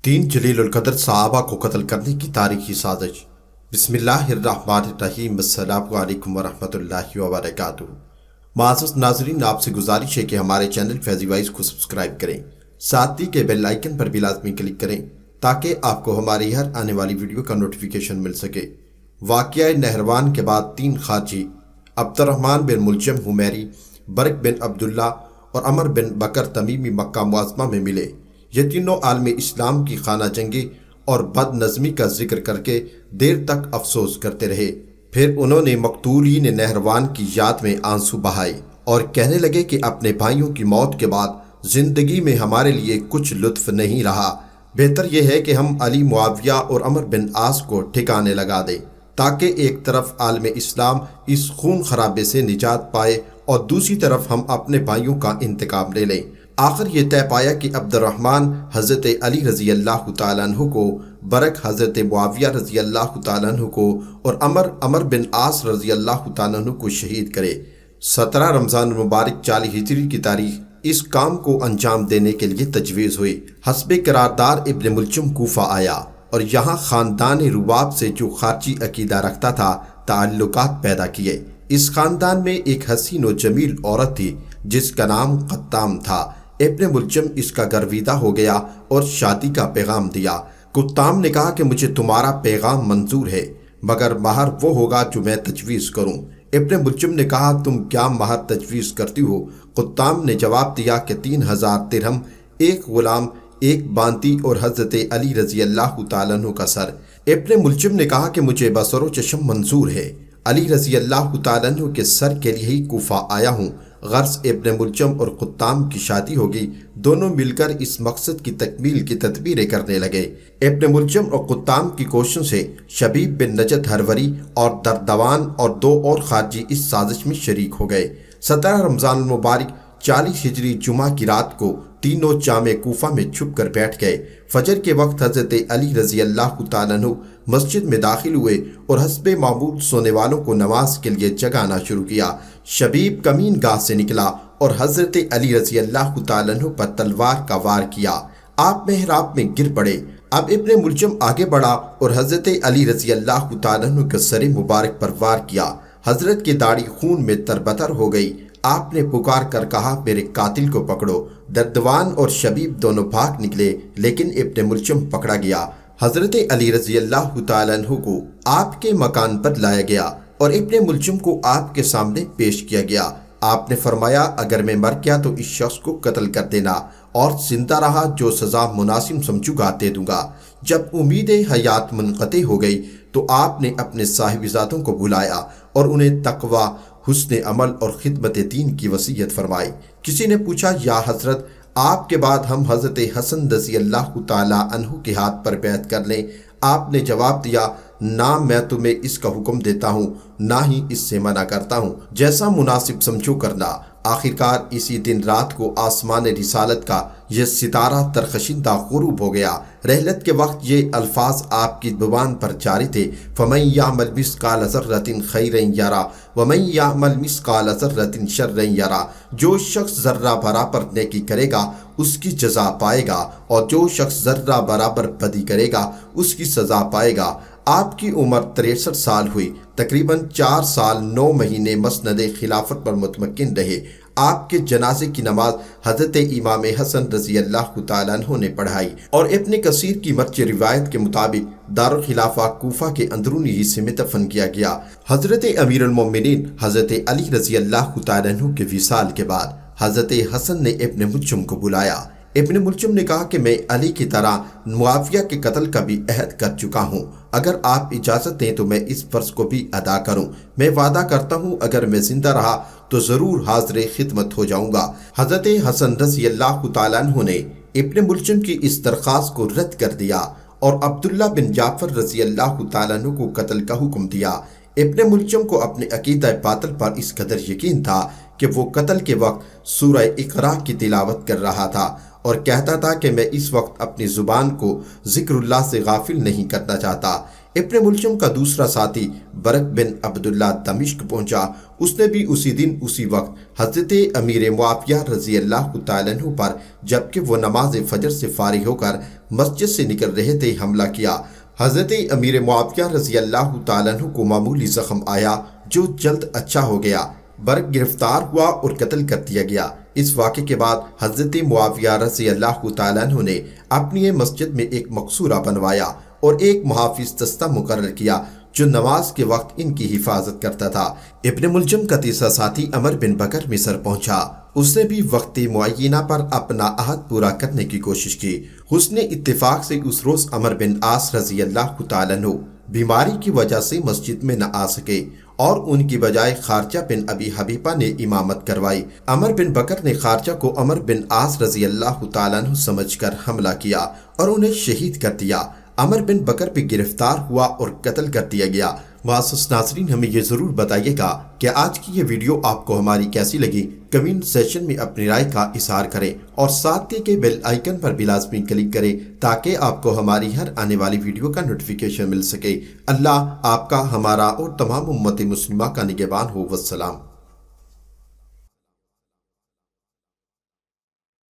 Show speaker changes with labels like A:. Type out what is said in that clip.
A: تین جلیل القدر صحابہ کو قتل کرنے کی تاریخی سازش۔ بسم اللہ الرحمن الرحیم۔ السلام علیکم ورحمۃ اللہ وبرکاتہ۔ معزز ناظرین، آپ سے گزارش ہے کہ ہمارے چینل فیضی وائس کو سبسکرائب کریں، ساتھ ہی کے بیل آئیکن پر بھی لازمی کلک کریں تاکہ آپ کو ہماری ہر آنے والی ویڈیو کا نوٹیفیکیشن مل سکے۔ واقعہ نہروان کے بعد تین خارجی عبد الرحمن بن ملجم حمیری، برق بن عبداللہ اور عمر بن بکر تمیمی مکہ معظمہ میں ملے۔ یہ تینوں عالم اسلام کی خانہ جنگی اور بد نظمی کا ذکر کر کے دیر تک افسوس کرتے رہے۔ پھر انہوں نے مقتولین نہروان کی یاد میں آنسو بہائے اور کہنے لگے کہ اپنے بھائیوں کی موت کے بعد زندگی میں ہمارے لیے کچھ لطف نہیں رہا، بہتر یہ ہے کہ ہم علی، معاویہ اور عمر بن عاص کو ٹھکانے لگا دیں تاکہ ایک طرف عالم اسلام اس خون خرابے سے نجات پائے اور دوسری طرف ہم اپنے بھائیوں کا انتقام لے لیں۔ آخر یہ طے پایا کہ عبد الرحمن حضرت علی رضی اللہ تعالیٰ عنہ کو، برق حضرت معاویہ رضی اللہ تعالیٰ عنہ کو اور عمر بن عاص رضی اللہ تعالیٰ عنہ کو شہید کرے۔ 17 رمضان المبارک 40 ہجری کی تاریخ اس کام کو انجام دینے کے لیے تجویز ہوئی۔ حسب قراردار ابن ملجم کوفہ آیا اور یہاں خاندان رواب سے جو خارجی عقیدہ رکھتا تھا تعلقات پیدا کیے۔ اس خاندان میں ایک حسین و جمیل عورت تھی جس کا نام قطام تھا۔ ابن ملجم اس کا گرویدہ ہو گیا اور شادی کا پیغام دیا۔ قطام نے کہا کہ مجھے تمہارا پیغام منظور ہے، مگر مہر وہ ہوگا جو میں تجویز کروں۔ ابن ملجم نے کہا تم کیا مہر تجویز کرتی ہو؟ قطام نے جواب دیا کہ 3000 درہم، ایک غلام، ایک بانتی اور حضرت علی رضی اللہ تعالیٰ عنہ کا سر۔ ابن ملجم نے کہا کہ مجھے بصر و چشم منظور ہے، علی رضی اللہ تعالیٰ عنہ کے سر کے لیے ہی کوفہ آیا ہوں۔ غرض ابن ملجم اور قطام کی شادی ہوگی، دونوں مل کر اس مقصد کی تکمیل کی تدبیریں کرنے لگے۔ ابن ملجم اور قطام کی کوششوں سے شبیب بن نجد ہروری اور دردوان اور 2 اور خارجی اس سازش میں شریک ہو گئے۔ 17 رمضان المبارک 40 ہجری جمعہ کی رات کو تینوں جامع کوفہ میں چھپ کر بیٹھ گئے۔ فجر کے وقت حضرت علی رضی اللہ تعالیٰ عنہ مسجد میں داخل ہوئے اور حسب معمول سونے والوں کو نماز کے لیے جگانا شروع کیا۔ شبیب کمین گاہ سے نکلا اور حضرت علی رضی اللہ تعالیٰ عنہ پر تلوار کا وار کیا۔ آپ محراب میں گر پڑے۔ اب ابن ملجم آگے بڑھا اور حضرت علی رضی اللہ تعالیٰ عنہ کے سر مبارک پر وار کیا۔ حضرت کی داڑھی خون میں تربتر ہو گئی۔ آپ نے پکار کر کہا میرے قاتل کو پکڑو۔ دردوان اور شبیب دونوں بھاگ نکلے لیکن ابن ملجم پکڑا گیا۔ حضرت علی رضی اللہ تعالیٰ عنہ کو آپ کے مکان پر لایا گیا اور ابن ملجم کو آپ کے سامنے پیش کیا گیا۔ آپ نے فرمایا اگر میں مر گیا تو اس شخص کو قتل کر دینا، اور زندہ رہا جو سزا مناسب سمجھو گا دے دوں گا۔ جب امید حیات منقطع ہو گئی تو آپ نے اپنے صاحبزادوں کو بلایا اور انہیں تقوی، حسن عمل اور خدمت دین کی وصیت فرمائی۔ کسی نے پوچھا یا حضرت آپ کے بعد ہم حضرت حسن رضی اللہ تعالیٰ عنہ کے ہاتھ پر بیعت کر لیں؟ آپ نے جواب دیا نہ میں تمہیں اس کا حکم دیتا ہوں نہ ہی اس سے منع کرتا ہوں، جیسا مناسب سمجھو کرنا۔ آخرکار اسی دن رات کو آسمان رسالت کا یہ ستارہ ترخشندہ غروب ہو گیا۔ رحلت کے وقت یہ الفاظ آپ کی زبان پر جاری تھے، فَمَن يَعْمَلْ مِثْقَالَ ذَرَّةٍ خَيْرًا يَرَهُ وَمَن يَعْمَلْ مِثْقَالَ ذَرَّةٍ شَرًّا يَرَهُ۔ جو شخص ذرہ برابر نیکی کرے گا اس کی جزا پائے گا، اور جو شخص ذرہ برابر بدی کرے گا اس کی سزا پائے گا۔ آپ کی عمر 63 سال ہوئی، تقریباً 4 سال 9 مہینے مسند خلافت پر متمکن رہے۔ آپ کے جنازے کی نماز حضرت امام حسن رضی اللہ تعالیٰ عنہ نے پڑھائی، اور ابن کثیر کی مرجع روایت کے مطابق دارالخلافہ کوفہ کے اندرونی حصے میں دفن کیا گیا۔ حضرت امیر المومنین حضرت علی رضی اللہ تعالیٰ عنہ کے وصال کے بعد حضرت حسن نے ابن ملجم کو بلایا۔ ابن ملجم نے کہا کہ میں علی کی طرح معاویہ کے قتل کا بھی عہد کر چکا ہوں، اگر آپ اجازت دیں تو میں اس فرض کو بھی ادا کروں۔ میں وعدہ کرتا ہوں اگر میں زندہ رہا تو ضرور حاضر خدمت ہو جاؤں گا۔ حضرت حسن رضی اللہ تعالیٰ عنہ نے ابن ملجم کی اس درخواست کو رد کر دیا اور عبداللہ بن جعفر رضی اللہ تعالیٰ عنہ کو قتل کا حکم دیا۔ ابن ملجم کو اپنے عقیدہ باطل پر اس قدر یقین تھا کہ وہ قتل کے وقت سورہ اقرا کی تلاوت کر رہا تھا اور کہتا تھا کہ میں اس وقت اپنی زبان کو ذکر اللہ سے غافل نہیں کرنا چاہتا۔ ابن ملجم کا دوسرا ساتھی برق بن عبداللہ دمشق پہنچا۔ اس نے بھی اسی دن اسی وقت حضرت امیر معاویہ رضی اللہ تعالیٰ عنہ پر جبکہ وہ نماز فجر سے فارغ ہو کر مسجد سے نکل رہے تھے حملہ کیا۔ حضرت امیر معاویہ رضی اللہ تعالیٰ عنہ کو معمولی زخم آیا جو جلد اچھا ہو گیا۔ برق گرفتار ہوا اور قتل کر دیا گیا۔ اس واقعے کے بعد حضرت معاویہ رضی اللہ تعالیٰ عنہ نے اپنی مسجد میں ایک مقصورہ بنوایا اور ایک محافظ دستہ مقرر کیا جو نماز کے وقت ان کی حفاظت کرتا تھا۔ ابن ملجم کا تیسرا ساتھی عمر بن بکر مصر پہنچا۔ اس نے بھی وقت معینہ پر اپنا عہد پورا کرنے کی کوشش کی۔ حسن اتفاق سے اس روز عمر بن عاص رضی اللہ تعالیٰ عنہ بیماری کی وجہ سے مسجد میں نہ آ سکے اور ان کی بجائے خارجہ بن ابی حبیبہ نے امامت کروائی۔ عمر بن بکر نے خارجہ کو عمر بن عاص رضی اللہ تعالیٰ عنہ سمجھ کر حملہ کیا اور انہیں شہید کر دیا۔ عمر بن بکر بھی گرفتار ہوا اور قتل کر دیا گیا۔ معزز ناظرین، ہمیں یہ ضرور بتائیے گا کہ آج کی یہ ویڈیو آپ کو ہماری کیسی لگی۔ کمنٹ سیکشن میں اپنی رائے کا اظہار کریں اور ساتھ کے بیل آئیکن پر بھی لازمی کلک کریں تاکہ آپ کو ہماری ہر آنے والی ویڈیو کا نوٹیفیکیشن مل سکے۔ اللہ آپ کا، ہمارا اور تمام امت مسلمہ کا نگہبان ہو۔ والسلام۔